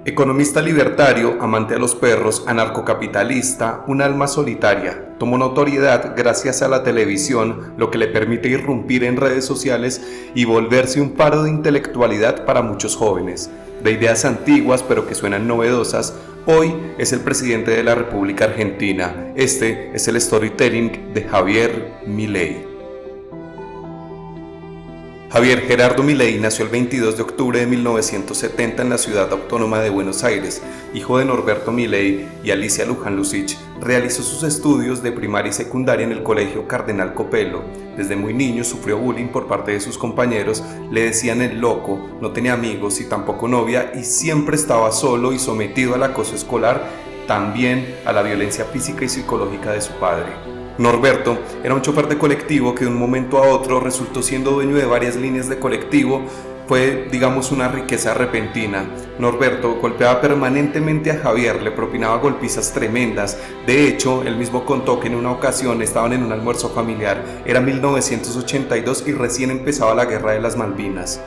Economista libertario, amante de los perros, anarcocapitalista, un alma solitaria, tomó notoriedad gracias a la televisión, lo que le permite irrumpir en redes sociales y volverse un faro de intelectualidad para muchos jóvenes. De ideas antiguas pero que suenan novedosas, hoy es el presidente de la República Argentina. Este es el storytelling de Javier Milei. Javier Gerardo Milei nació el 22 de octubre de 1970 en la ciudad autónoma de Buenos Aires. Hijo de Norberto Milei y Alicia Luján Lucich, realizó sus estudios de primaria y secundaria en el Colegio Cardenal Copello. Desde muy niño sufrió bullying por parte de sus compañeros, le decían el loco, no tenía amigos y tampoco novia y siempre estaba solo y sometido al acoso escolar, también a la violencia física y psicológica de su padre. Norberto era un chofer de colectivo que de un momento a otro resultó siendo dueño de varias líneas de colectivo. Fue, digamos, una riqueza repentina. Norberto golpeaba permanentemente a Javier, le propinaba golpizas tremendas. De hecho, él mismo contó que en una ocasión estaban en un almuerzo familiar. Era 1982 y recién empezaba la Guerra de las Malvinas.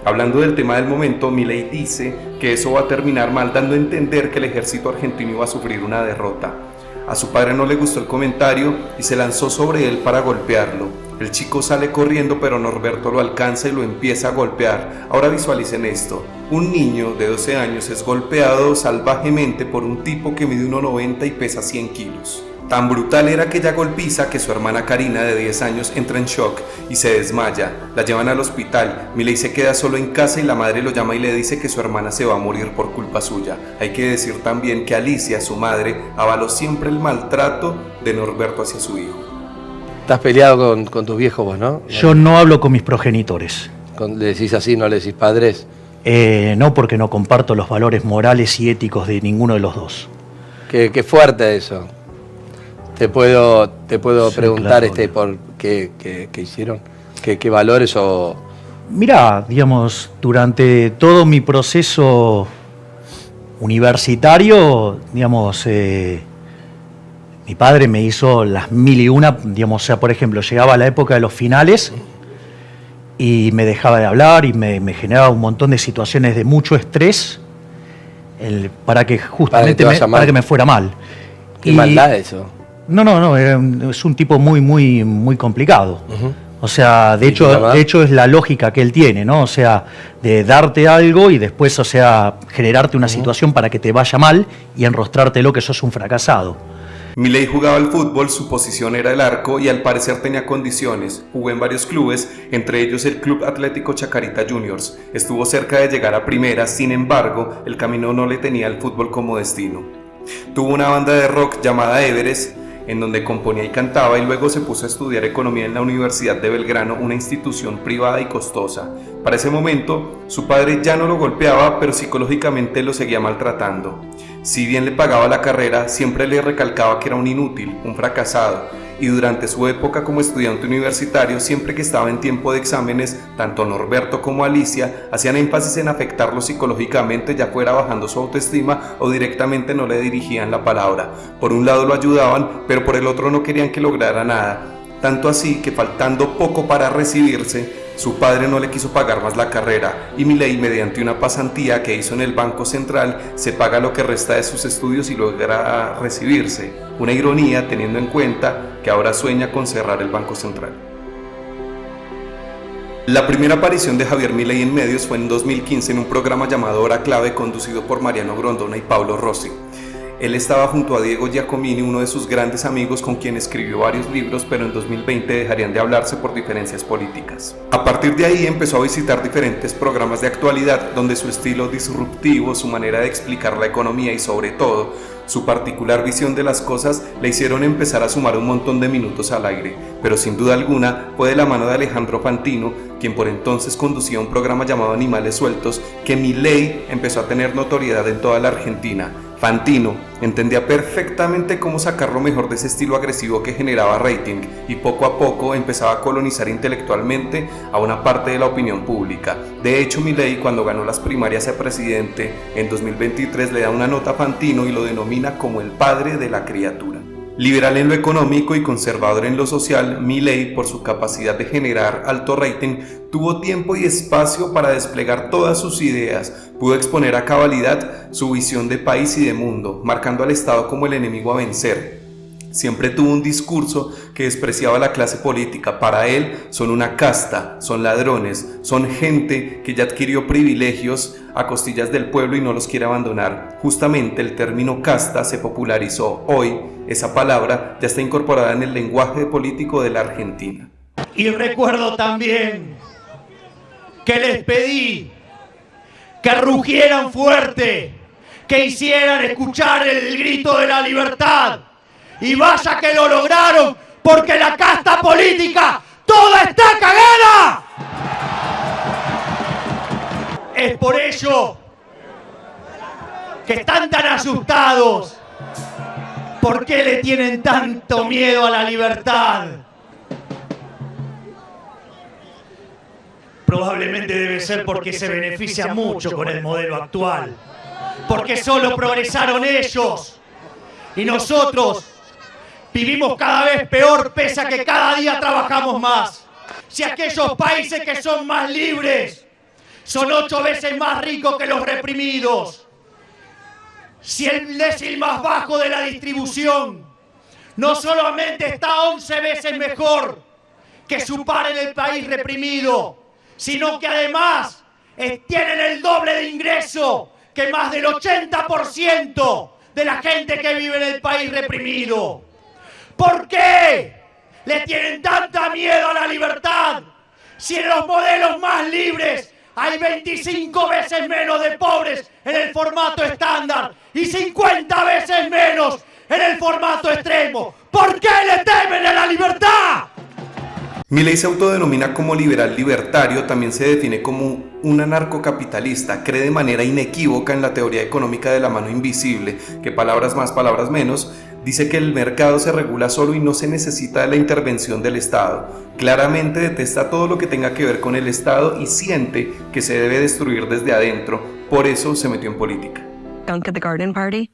Hablando del tema del momento, Milei dice que eso va a terminar mal, dando a entender que el ejército argentino iba a sufrir una derrota. A su padre no le gustó el comentario y se lanzó sobre él para golpearlo. El chico sale corriendo, pero Norberto lo alcanza y lo empieza a golpear. Ahora visualicen esto: un niño de 12 años es golpeado salvajemente por un tipo que mide 1,90 y pesa 100 kilos. Tan brutal era aquella golpiza que su hermana Karina, de 10 años, entra en shock y se desmaya. La llevan al hospital. Milei se queda solo en casa y la madre lo llama y le dice que su hermana se va a morir por culpa suya. Hay que decir también que Alicia, su madre, avaló siempre el maltrato de Norberto hacia su hijo. Estás peleado con tus viejos vos, ¿no? Yo no hablo con mis progenitores. ¿Le decís así, no le decís padres? No, porque no comparto los valores morales y éticos de ninguno de los dos. Qué fuerte eso. Te puedo Sí, preguntar claro. por qué hicieron, qué valores o... Mirá, digamos, durante todo mi proceso universitario, digamos, mi padre me hizo las mil y una, digamos, o sea, por ejemplo, llegaba la época de los finales y me dejaba de hablar y me generaba un montón de situaciones de mucho estrés para que justamente para que me fuera mal. Qué maldad eso. No, es un tipo muy complicado. Uh-huh. O sea, de hecho es la lógica que él tiene, ¿no? O sea, de darte algo y después, o sea, generarte una situación para que te vaya mal y enrostrártelo que sos un fracasado. Milei jugaba al fútbol, su posición era el arco y al parecer tenía condiciones. Jugó en varios clubes, entre ellos el Club Atlético Chacarita Juniors. Estuvo cerca de llegar a primera, sin embargo, el camino no le tenía el fútbol como destino. Tuvo una banda de rock llamada Everest, en donde componía y cantaba, y luego se puso a estudiar economía en la Universidad de Belgrano, una institución privada y costosa. Para ese momento, su padre ya no lo golpeaba, pero psicológicamente lo seguía maltratando. Si bien le pagaba la carrera, siempre le recalcaba que era un inútil, un fracasado, y durante su época como estudiante universitario, siempre que estaba en tiempo de exámenes, tanto Norberto como Alicia hacían énfasis en afectarlo psicológicamente, ya fuera bajando su autoestima o directamente no le dirigían la palabra. Por un lado lo ayudaban, pero por el otro no querían que lograra nada. Tanto así que, faltando poco para recibirse, su padre no le quiso pagar más la carrera y Milei, mediante una pasantía que hizo en el Banco Central, se paga lo que resta de sus estudios y logra recibirse. Una ironía teniendo en cuenta que ahora sueña con cerrar el Banco Central. La primera aparición de Javier Milei en medios fue en 2015 en un programa llamado Hora Clave, conducido por Mariano Grondona y Paulo Rossi. Él estaba junto a Diego Giacomini, uno de sus grandes amigos con quien escribió varios libros, pero en 2020 dejarían de hablarse por diferencias políticas. A partir de ahí empezó a visitar diferentes programas de actualidad, donde su estilo disruptivo, su manera de explicar la economía y sobre todo su particular visión de las cosas le hicieron empezar a sumar un montón de minutos al aire, pero sin duda alguna fue de la mano de Alejandro Fantino, quien por entonces conducía un programa llamado Animales Sueltos, que Milei empezó a tener notoriedad en toda la Argentina. Fantino entendía perfectamente cómo sacar lo mejor de ese estilo agresivo que generaba rating y poco a poco empezaba a colonizar intelectualmente a una parte de la opinión pública. De hecho, Milei, cuando ganó las primarias a presidente en 2023, le da una nota a Fantino y lo denomina como el padre de la criatura. Liberal en lo económico y conservador en lo social, Milei, por su capacidad de generar alto rating, tuvo tiempo y espacio para desplegar todas sus ideas, pudo exponer a cabalidad su visión de país y de mundo, marcando al Estado como el enemigo a vencer. Siempre tuvo un discurso que despreciaba a la clase política. Para él son una casta, son ladrones, son gente que ya adquirió privilegios a costillas del pueblo y no los quiere abandonar. Justamente el término casta se popularizó. Hoy esa palabra ya está incorporada en el lenguaje político de la Argentina. Y recuerdo también que les pedí que rugieran fuerte, que hicieran escuchar el grito de la libertad. Y vaya que lo lograron, porque la casta política toda está cagada. Es por ello que están tan asustados. ¿Por qué le tienen tanto miedo a la libertad? Probablemente debe ser porque se beneficia mucho con el modelo actual. Porque solo progresaron ellos. Y nosotros vivimos cada vez peor, pese a que cada día trabajamos más. Si aquellos países que son más libres son 8 veces más ricos que los reprimidos, si el décil más bajo de la distribución no solamente está 11 veces mejor que su par en el país reprimido, sino que además tienen el doble de ingreso que más del 80% de la gente que vive en el país reprimido. ¿Por qué le tienen tanta miedo a la libertad? Si en los modelos más libres hay 25 veces menos de pobres en el formato estándar y 50 veces menos en el formato extremo. ¿Por qué le temen a la libertad? Milei se autodenomina como liberal libertario, también se define como un anarcocapitalista, cree de manera inequívoca en la teoría económica de la mano invisible, que palabras más, palabras menos, dice que el mercado se regula solo y no se necesita de la intervención del Estado. Claramente detesta todo lo que tenga que ver con el Estado y siente que se debe destruir desde adentro, por eso se metió en política. Gunk at the garden party?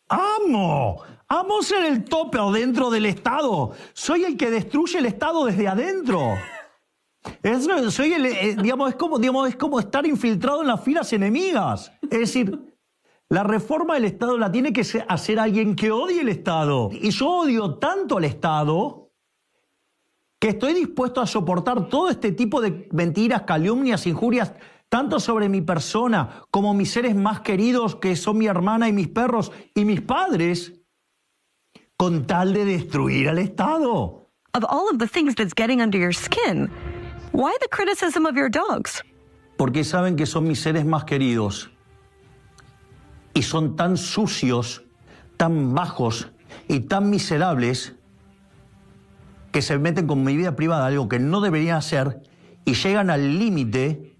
¡Amo ser el tope dentro del Estado! Soy el que destruye el Estado desde adentro. Soy es como estar infiltrado en las filas enemigas. Es decir, la reforma del Estado la tiene que hacer alguien que odie el Estado. Y yo odio tanto al Estado que estoy dispuesto a soportar todo este tipo de mentiras, calumnias, injurias, tanto sobre mi persona como mis seres más queridos, que son mi hermana y mis perros y mis padres, con tal de destruir al Estado. Of all of the things that's getting under your skin, why the criticism of your dogs? Porque saben que son mis seres más queridos. Y son tan sucios, tan bajos y tan miserables que se meten con mi vida privada, algo que no deberían hacer, y llegan al límite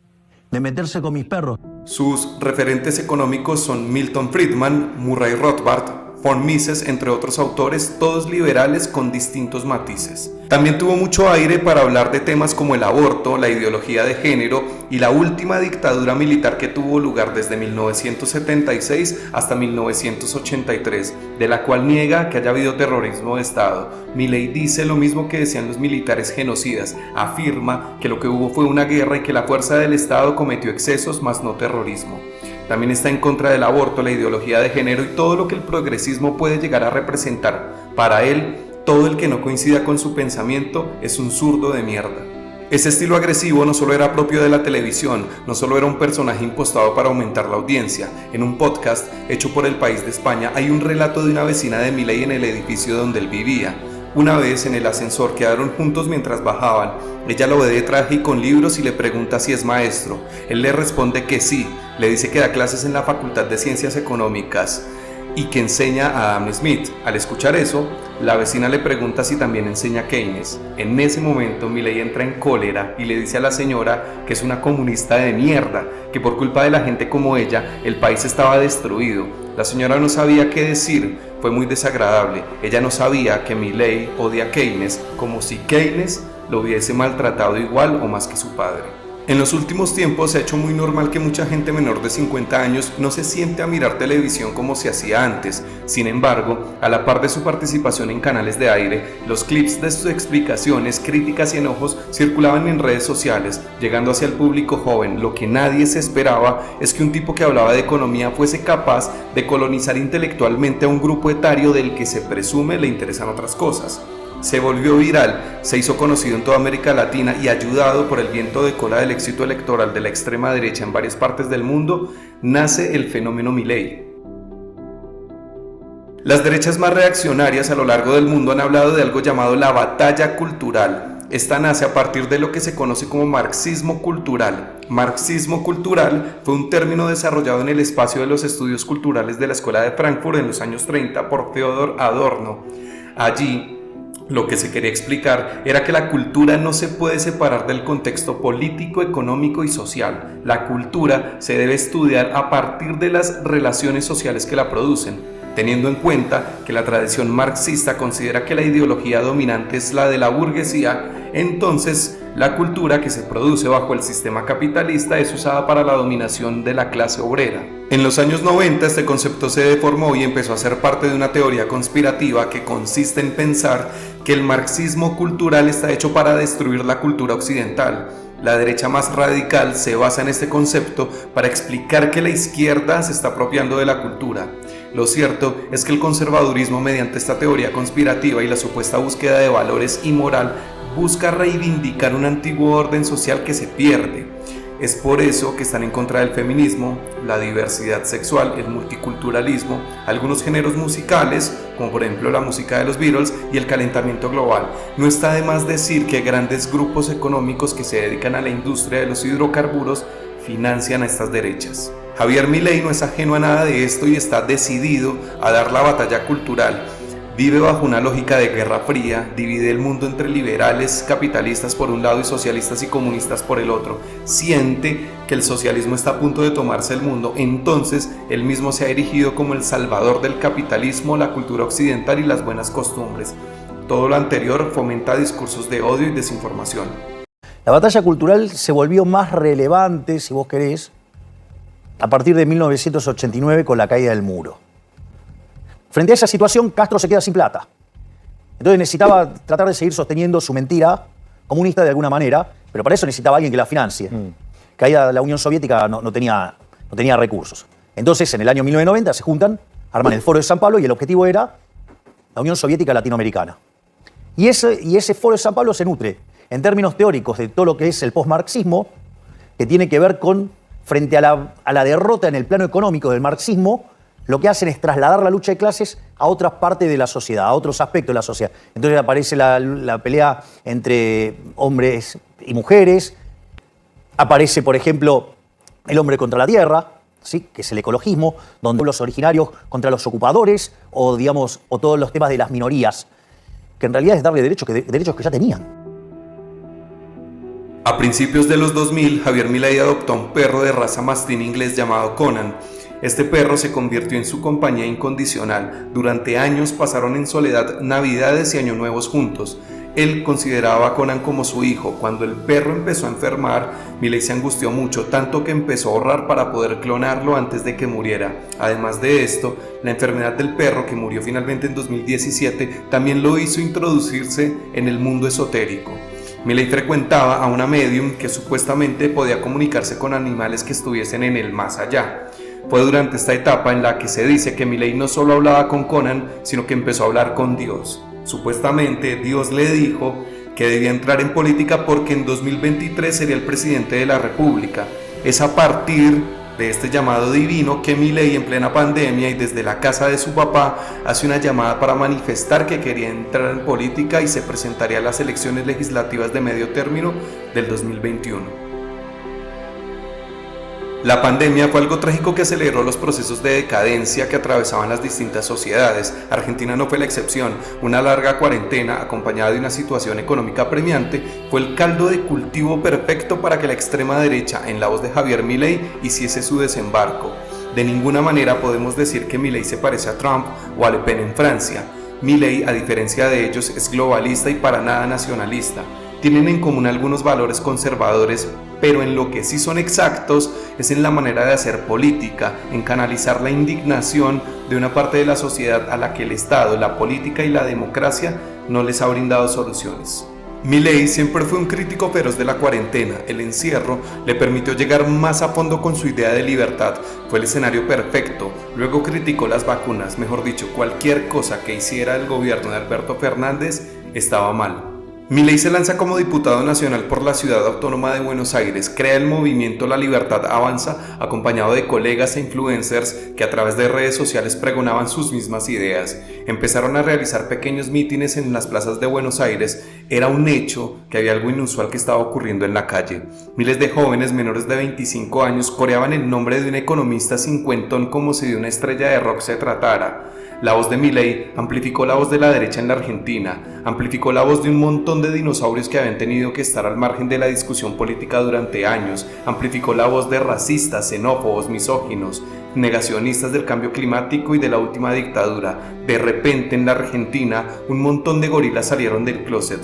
de meterse con mis perros. Sus referentes económicos son Milton Friedman, Murray Rothbard, von Mises, entre otros autores, todos liberales con distintos matices. También tuvo mucho aire para hablar de temas como el aborto, la ideología de género y la última dictadura militar que tuvo lugar desde 1976 hasta 1983, de la cual niega que haya habido terrorismo de Estado. Milei dice lo mismo que decían los militares genocidas, afirma que lo que hubo fue una guerra y que la fuerza del Estado cometió excesos, mas no terrorismo. También está en contra del aborto, la ideología de género y todo lo que el progresismo puede llegar a representar. Para él, todo el que no coincida con su pensamiento es un zurdo de mierda. Ese estilo agresivo no solo era propio de la televisión, no solo era un personaje impostado para aumentar la audiencia. En un podcast hecho por El País de España hay un relato de una vecina de Milei en el edificio donde él vivía. Una vez en el ascensor quedaron juntos mientras bajaban. Ella lo ve de traje y con libros y le pregunta si es maestro. Él le responde que sí, le dice que da clases en la Facultad de Ciencias Económicas y que enseña a Adam Smith. Al escuchar eso, la vecina le pregunta si también enseña Keynes. En ese momento Milei entra en cólera y le dice a la señora que es una comunista de mierda, que por culpa de la gente como ella, el país estaba destruido. La señora no sabía qué decir, fue muy desagradable. Ella no sabía que Milei odia a Keynes, como si Keynes lo hubiese maltratado igual o más que su padre. En los últimos tiempos se ha hecho muy normal que mucha gente menor de 50 años no se siente a mirar televisión como se hacía antes. Sin embargo, a la par de su participación en canales de aire, los clips de sus explicaciones, críticas y enojos circulaban en redes sociales, llegando hacia el público joven. Lo que nadie se esperaba es que un tipo que hablaba de economía fuese capaz de colonizar intelectualmente a un grupo etario del que se presume le interesan otras cosas. Se volvió viral, se hizo conocido en toda América Latina y ayudado por el viento de cola del éxito electoral de la extrema derecha en varias partes del mundo, nace el fenómeno Milei. Las derechas más reaccionarias a lo largo del mundo han hablado de algo llamado la batalla cultural. Esta nace a partir de lo que se conoce como marxismo cultural. Marxismo cultural fue un término desarrollado en el espacio de los estudios culturales de la Escuela de Frankfurt en los años 30 por Theodor Adorno. Allí, lo que se quería explicar era que la cultura no se puede separar del contexto político, económico y social. La cultura se debe estudiar a partir de las relaciones sociales que la producen, teniendo en cuenta que la tradición marxista considera que la ideología dominante es la de la burguesía. Entonces, la cultura que se produce bajo el sistema capitalista es usada para la dominación de la clase obrera. En los años 90 este concepto se deformó y empezó a ser parte de una teoría conspirativa que consiste en pensar que el marxismo cultural está hecho para destruir la cultura occidental. La derecha más radical se basa en este concepto para explicar que la izquierda se está apropiando de la cultura. Lo cierto es que el conservadurismo, mediante esta teoría conspirativa y la supuesta búsqueda de valores y moral, busca reivindicar un antiguo orden social que se pierde. Es por eso que están en contra del feminismo, la diversidad sexual, el multiculturalismo, algunos géneros musicales, como por ejemplo la música de los Beatles, y el calentamiento global. No está de más decir que grandes grupos económicos que se dedican a la industria de los hidrocarburos financian a estas derechas. Javier Milei no es ajeno a nada de esto y está decidido a dar la batalla cultural. Vive bajo una lógica de guerra fría, divide el mundo entre liberales, capitalistas por un lado y socialistas y comunistas por el otro. Siente que el socialismo está a punto de tomarse el mundo, entonces él mismo se ha erigido como el salvador del capitalismo, la cultura occidental y las buenas costumbres. Todo lo anterior fomenta discursos de odio y desinformación. La batalla cultural se volvió más relevante, si vos querés, a partir de 1989 con la caída del muro. Frente a esa situación, Castro se queda sin plata. Entonces necesitaba tratar de seguir sosteniendo su mentira comunista de alguna manera, pero para eso necesitaba alguien que la financie. Caída la Unión Soviética no tenía recursos. Entonces, en el año 1990 se juntan, arman el Foro de San Pablo y el objetivo era la Unión Soviética Latinoamericana. Y ese Foro de San Pablo se nutre, en términos teóricos, de todo lo que es el postmarxismo, que tiene que ver con, frente a la derrota en el plano económico del marxismo, lo que hacen es trasladar la lucha de clases a otras partes de la sociedad, a otros aspectos de la sociedad. Entonces aparece la pelea entre hombres y mujeres, aparece, por ejemplo, el hombre contra la tierra, ¿sí? Que es el ecologismo, donde los originarios contra los ocupadores, o todos los temas de las minorías, que en realidad es darle derechos que ya tenían. A principios de los 2000, Javier Milei adoptó un perro de raza mastín inglés llamado Conan. Este perro se convirtió en su compañía incondicional. Durante años pasaron en soledad Navidades y Año Nuevos juntos. Él consideraba a Conan como su hijo. Cuando el perro empezó a enfermar, Milei se angustió mucho, tanto que empezó a ahorrar para poder clonarlo antes de que muriera. Además de esto, la enfermedad del perro, que murió finalmente en 2017, también lo hizo introducirse en el mundo esotérico. Milei frecuentaba a una medium que supuestamente podía comunicarse con animales que estuviesen en el más allá. Fue durante esta etapa en la que se dice que Milei no solo hablaba con Conan, sino que empezó a hablar con Dios. Supuestamente Dios le dijo que debía entrar en política porque en 2023 sería el presidente de la República. Es a partir de este llamado divino que Milei, en plena pandemia y desde la casa de su papá, hace una llamada para manifestar que quería entrar en política y se presentaría a las elecciones legislativas de medio término del 2021. La pandemia fue algo trágico que aceleró los procesos de decadencia que atravesaban las distintas sociedades. Argentina no fue la excepción. Una larga cuarentena, acompañada de una situación económica apremiante, fue el caldo de cultivo perfecto para que la extrema derecha, en la voz de Javier Milei, hiciese su desembarco. De ninguna manera podemos decir que Milei se parece a Trump o a Le Pen en Francia. Milei, a diferencia de ellos, es globalista y para nada nacionalista. tienen en común algunos valores conservadores, pero en lo que sí son exactos es en la manera de hacer política, en canalizar la indignación de una parte de la sociedad a la que el Estado, la política y la democracia no les ha brindado soluciones. Milei siempre fue un crítico feroz de la cuarentena. El encierro le permitió llegar más a fondo con su idea de libertad. Fue el escenario perfecto. Luego criticó las vacunas, mejor dicho, cualquier cosa que hiciera el gobierno de Alberto Fernández estaba mal. Milei se lanza como diputado nacional por la Ciudad Autónoma de Buenos Aires, crea el movimiento La Libertad Avanza, acompañado de colegas e influencers que a través de redes sociales pregonaban sus mismas ideas. Empezaron a realizar pequeños mítines en las plazas de Buenos Aires. Era un hecho que había algo inusual que estaba ocurriendo en la calle. Miles de jóvenes menores de 25 años coreaban el nombre de un economista cincuentón como si de una estrella de rock se tratara. La voz de Milei amplificó la voz de la derecha en la Argentina, amplificó la voz de un montón de dinosaurios que habían tenido que estar al margen de la discusión política durante años, amplificó la voz de racistas, xenófobos, misóginos, negacionistas del cambio climático y de la última dictadura. De repente en la Argentina un montón de gorilas salieron del closet.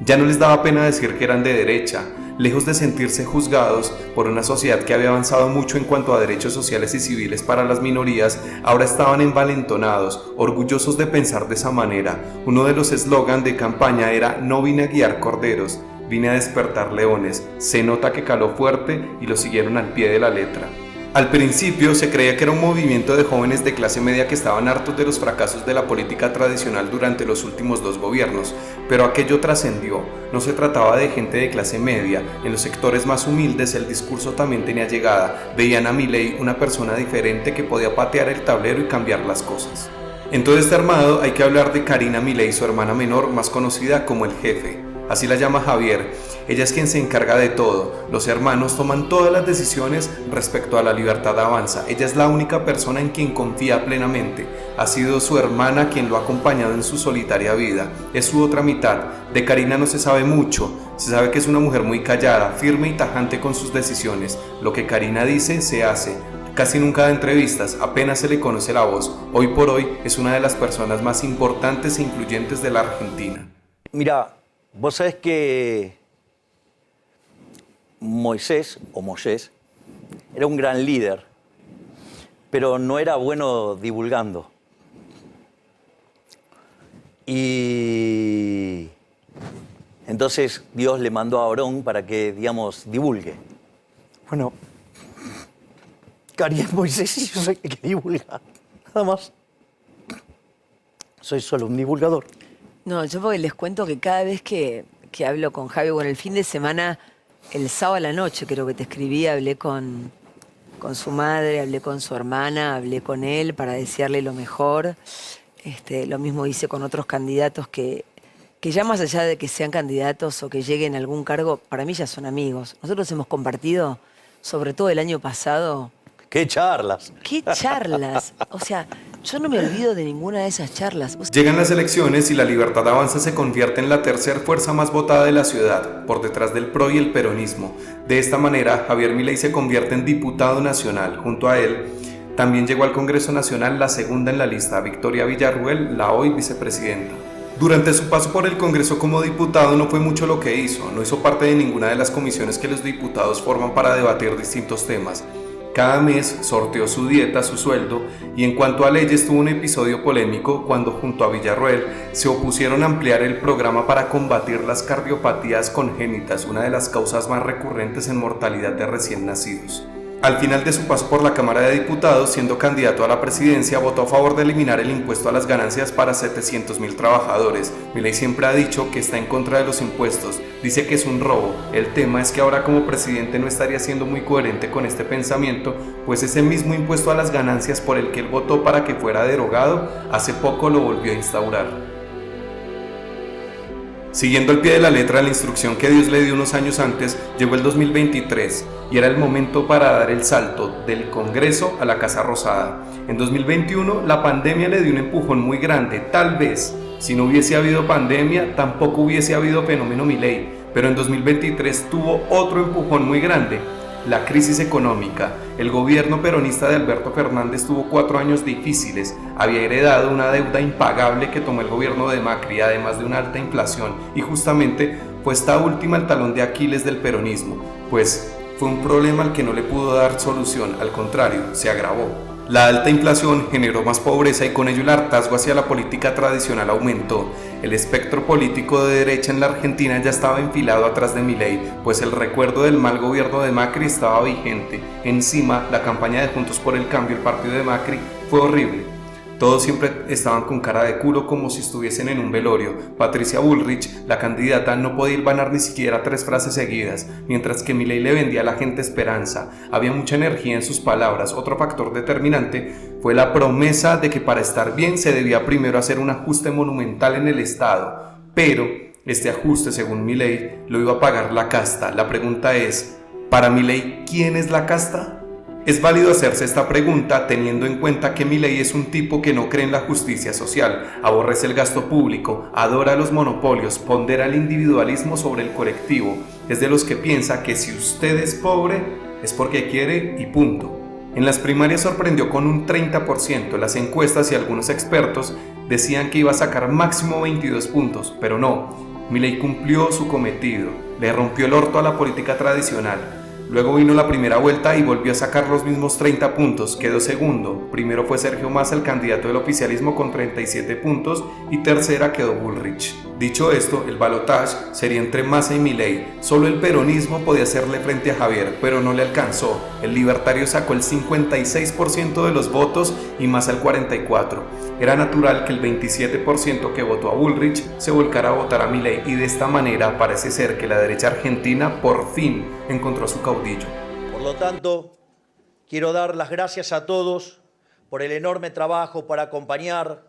Ya no les daba pena decir que eran de derecha. Lejos de sentirse juzgados por una sociedad que había avanzado mucho en cuanto a derechos sociales y civiles para las minorías, ahora estaban envalentonados, orgullosos de pensar de esa manera. Uno de los eslogans de campaña era: no vine a guiar corderos, vine a despertar leones. Se nota que caló fuerte y lo siguieron al pie de la letra. Al principio se creía que era un movimiento de jóvenes de clase media que estaban hartos de los fracasos de la política tradicional durante los últimos 2 gobiernos, pero aquello trascendió. No se trataba de gente de clase media, en los sectores más humildes el discurso también tenía llegada. Veían a Milei una persona diferente que podía patear el tablero y cambiar las cosas. En todo este armado hay que hablar de Karina Milei, su hermana menor, más conocida como el Jefe. Así la llama Javier. Ella es quien se encarga de todo. Los hermanos toman todas las decisiones respecto a La Libertad Avanza. Ella es la única persona en quien confía plenamente. Ha sido su hermana quien lo ha acompañado en su solitaria vida. Es su otra mitad. De Karina no se sabe mucho. Se sabe que es una mujer muy callada, firme y tajante con sus decisiones. Lo que Karina dice, se hace. Casi nunca da entrevistas, apenas se le conoce la voz. Hoy por hoy es una de las personas más importantes e influyentes de la Argentina. Mira, vos sabés que Moisés era un gran líder, pero no era bueno divulgando. Y entonces Dios le mandó a Aarón para que, digamos, divulgue. Bueno, Cari es Moisés y yo soy el que divulga, nada más. Soy solo un divulgador. No, yo porque les cuento que cada vez que hablo con Javi, bueno, el fin de semana, el sábado a la noche creo que te escribí, hablé con su madre, hablé con su hermana, hablé con él para desearle lo mejor. Lo mismo hice con otros candidatos que ya más allá de que sean candidatos o que lleguen a algún cargo, para mí ya son amigos. Nosotros hemos compartido, sobre todo el año pasado... ¡Qué charlas! ¡Qué charlas! O sea, yo no me olvido de ninguna de esas charlas. Llegan las elecciones y La Libertad Avanza se convierte en la tercera fuerza más votada de la ciudad, por detrás del PRO y el peronismo. De esta manera, Javier Milei se convierte en diputado nacional. Junto a él, también llegó al Congreso Nacional la segunda en la lista, Victoria Villarruel, la hoy vicepresidenta. Durante su paso por el Congreso como diputado no fue mucho lo que hizo. No hizo parte de ninguna de las comisiones que los diputados forman para debatir distintos temas. Cada mes sorteó su dieta, su sueldo, y en cuanto a leyes tuvo un episodio polémico cuando junto a Villarruel se opusieron a ampliar el programa para combatir las cardiopatías congénitas, una de las causas más recurrentes en mortalidad de recién nacidos. Al final de su paso por la Cámara de Diputados, siendo candidato a la presidencia, votó a favor de eliminar el impuesto a las ganancias para 700.000 trabajadores. Milei siempre ha dicho que está en contra de los impuestos, dice que es un robo. El tema es que ahora como presidente no estaría siendo muy coherente con este pensamiento, pues ese mismo impuesto a las ganancias por el que él votó para que fuera derogado, hace poco lo volvió a instaurar. Siguiendo al pie de la letra la instrucción que Dios le dio unos años antes, llegó el 2023 y era el momento para dar el salto del Congreso a la Casa Rosada. En 2021 la pandemia le dio un empujón muy grande. Tal vez si no hubiese habido pandemia tampoco hubiese habido fenómeno Milei, pero en 2023 tuvo otro empujón muy grande. La crisis económica. El gobierno peronista de Alberto Fernández tuvo 4 años difíciles, había heredado una deuda impagable que tomó el gobierno de Macri, además de una alta inflación, y justamente fue esta última el talón de Aquiles del peronismo, pues fue un problema al que no le pudo dar solución, al contrario, se agravó. La alta inflación generó más pobreza y con ello el hartazgo hacia la política tradicional aumentó. El espectro político de derecha en la Argentina ya estaba enfilado atrás de Milei, pues el recuerdo del mal gobierno de Macri estaba vigente. Encima, la campaña de Juntos por el Cambio, el partido de Macri, fue horrible. Todos siempre estaban con cara de culo como si estuviesen en un velorio. Patricia Bullrich, la candidata, no podía hilvanar ni siquiera 3 frases seguidas, mientras que Milei le vendía a la gente esperanza. Había mucha energía en sus palabras. Otro factor determinante fue la promesa de que para estar bien se debía primero hacer un ajuste monumental en el Estado. Pero este ajuste, según Milei, lo iba a pagar la casta. La pregunta es, para Milei, ¿quién es la casta? Es válido hacerse esta pregunta teniendo en cuenta que Milei es un tipo que no cree en la justicia social, aborrece el gasto público, adora los monopolios, pondera el individualismo sobre el colectivo. Es de los que piensa que si usted es pobre es porque quiere y punto. En las primarias sorprendió con un 30%, las encuestas y algunos expertos decían que iba a sacar máximo 22 puntos, pero no, Milei cumplió su cometido, le rompió el orto a la política tradicional. Luego vino la primera vuelta y volvió a sacar los mismos 30 puntos, quedó segundo. Primero fue Sergio Massa, el candidato del oficialismo, con 37 puntos y tercera quedó Bullrich. Dicho esto, el balotaje sería entre Massa y Milei. Solo el peronismo podía hacerle frente a Javier, pero no le alcanzó. El libertario sacó el 56% de los votos y Massa el 44%. Era natural que el 27% que votó a Bullrich se volcara a votar a Milei y de esta manera parece ser que la derecha argentina por fin encontró a su caudillo. Por lo tanto, quiero dar las gracias a todos por el enorme trabajo, por acompañar,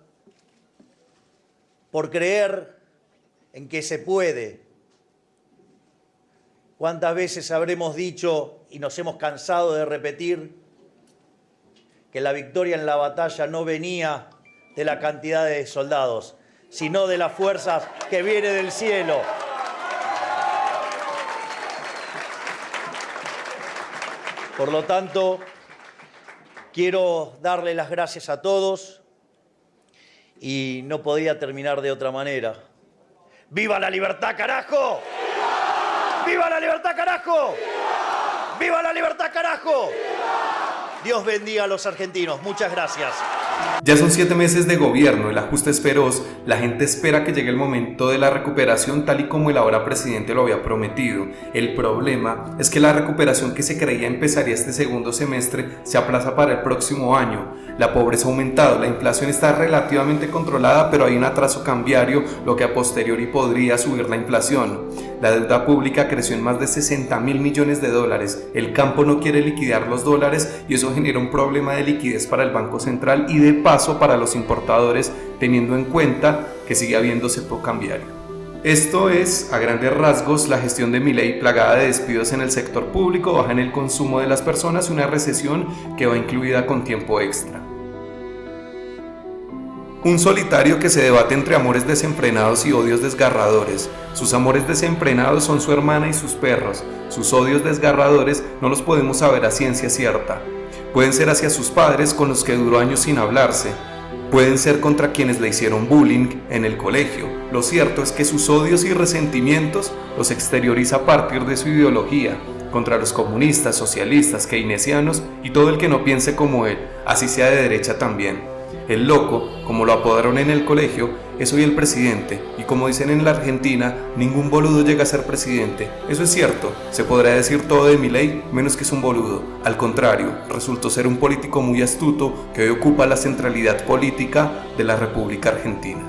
por creer en que se puede. ¿Cuántas veces habremos dicho y nos hemos cansado de repetir que la victoria en la batalla no venía de la cantidad de soldados, sino de las fuerzas que vienen del cielo? Por lo tanto, quiero darle las gracias a todos y no podía terminar de otra manera. ¡Viva la libertad, carajo! ¡Viva la libertad, carajo! ¡Viva la libertad, carajo! Dios bendiga a los argentinos. Muchas gracias. Ya son 7 meses de gobierno, el ajuste es feroz, la gente espera que llegue el momento de la recuperación tal y como el ahora presidente lo había prometido. El problema es que la recuperación que se creía empezaría este segundo semestre se aplaza para el próximo año. La pobreza ha aumentado, la inflación está relativamente controlada, pero hay un atraso cambiario, lo que a posteriori podría subir la inflación. La deuda pública creció en más de 60.000 millones de dólares, el campo no quiere liquidar los dólares y eso genera un problema de liquidez para el Banco Central y de paso para los importadores, teniendo en cuenta que sigue habiendo cepo cambiario. Esto es, a grandes rasgos, la gestión de Milei, plagada de despidos en el sector público, baja en el consumo de las personas y una recesión que va incluida con tiempo extra. Un solitario que se debate entre amores desenfrenados y odios desgarradores. Sus amores desenfrenados son su hermana y sus perros. Sus odios desgarradores no los podemos saber a ciencia cierta. Pueden ser hacia sus padres con los que duró años sin hablarse. Pueden ser contra quienes le hicieron bullying en el colegio. Lo cierto es que sus odios y resentimientos los exterioriza a partir de su ideología, contra los comunistas, socialistas, keynesianos y todo el que no piense como él, así sea de derecha también. El loco, como lo apodaron en el colegio, es hoy el presidente y como dicen en la Argentina, ningún boludo llega a ser presidente. Eso es cierto, se podrá decir todo de Milei menos que es un boludo. Al contrario, resultó ser un político muy astuto que hoy ocupa la centralidad política de la República Argentina.